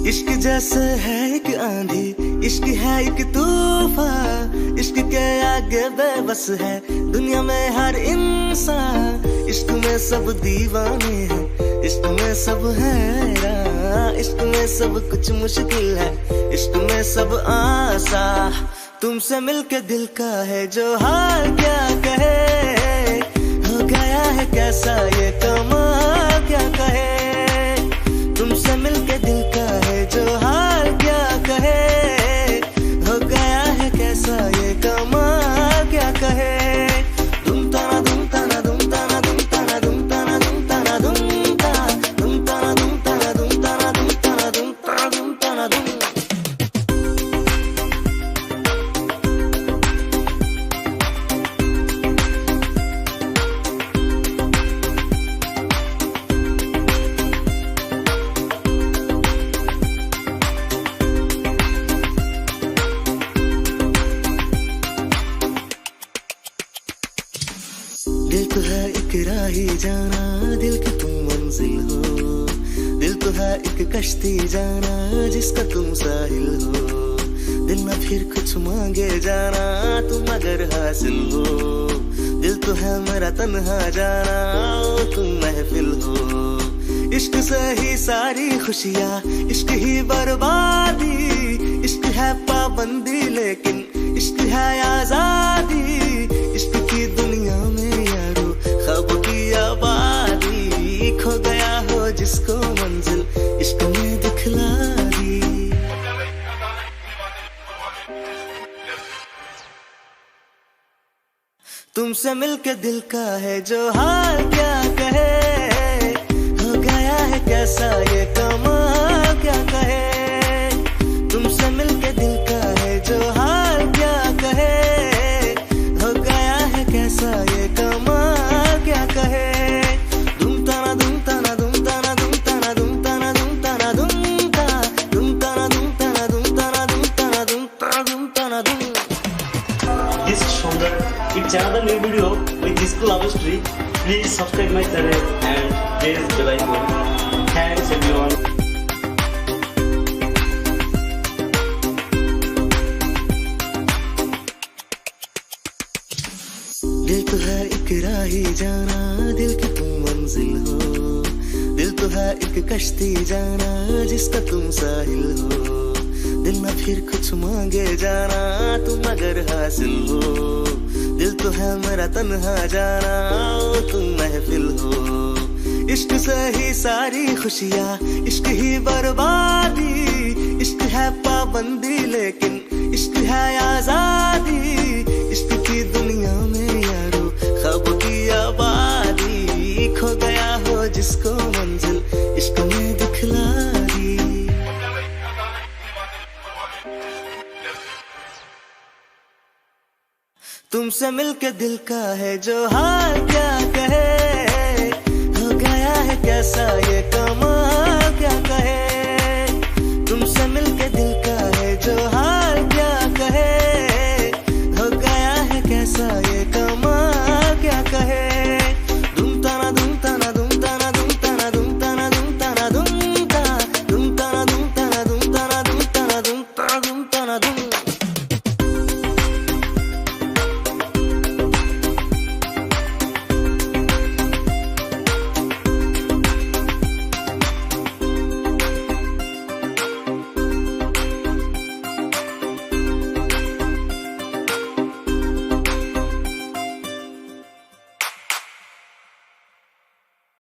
इश्क जैसे है एक आंधी, इश्क है एक तूफान, इश्क के आगे बेबस है दुनिया में हर इंसान। इश्क में सब दीवाने हैं, इश्क में सब हैरान, इश्क में सब कुछ मुश्किल है, इश्क में सब आसान। तुमसे मिलके दिल का है जो हाल क्या कहे, हो गया है कैसा ये कमाल क्या कहे। तुमसे मिलके दिल का है जो हाल क्या कहे, हो गया है कैसा ये कमाल क्या कहे। दुम ताना दुम ताना दुम ताना दुम ताना दुम ताना दुम ताना दुम ताना दुम ताना दुम ताना दुम ताना दुम ताना दुम ताना दुम ताना दुम। दिल तो है एक राही जाना, दिल की तुम मंजिल हो, दिल तो है एक कश्ती जाना जिसका तुम साहिल हो। दिल न फिर कुछ मांगे जाना तुम अगर हासिल हो, दिल तो है मेरा तन्हा जाना ओ तुम महफिल हो। इश्क से ही सारी खुशियाँ, इश्क ही बर्बादी, इश्क है पाबंदी लेकिन इश्क है आजादी। इश्क की दुनिया में ख्वाब की आबादी, खो गया हो जिसको मंजिल इश्क ने दिखला दी। तुमसे मिलके दिल का है जो हाल क्या कहे, हो गया है कैसा ये कमाल क्या कहे। तुमसे मिलके दिल का है जो हाल क्या कहे, हो गया है कैसा ये कमाल क्या कहे। दुम ताना दुम ताना दुम ताना दुम ताना दुम ताना दुम ताना दुम ताना दुम ताना दुम ताना दुम ताना दुम ताना दुम ताना दुम ताना दुम। This is Shankar. It's another new video with this love story. Please subscribe my channel and press the like button. Thanks everyone. दिल तो है एक राही जाना, दिल की तुम मंजिल हो, दिल तो है एक कश्ती जाना जिसका तुम साहिल हो। दिल न फिर कुछ मांगे जाना तुम अगर हासिल हो, दिल तो है मेरा तन्हा जाना ओ तुम महफिल हो। इश्क से ही सारी खुशियाँ, इश्क ही बर्बादी, इश्क है पाबंदी लेकिन इश्क है आजादी। इश्क की दुनिया में यारो ख्वाब की आबादी, खो गया हो जिसको मंजिल इश्क ने दिखला दी। तुमसे मिलके दिल का है जो हाल क्या कहे, हो गया है कैसा ये कमाल।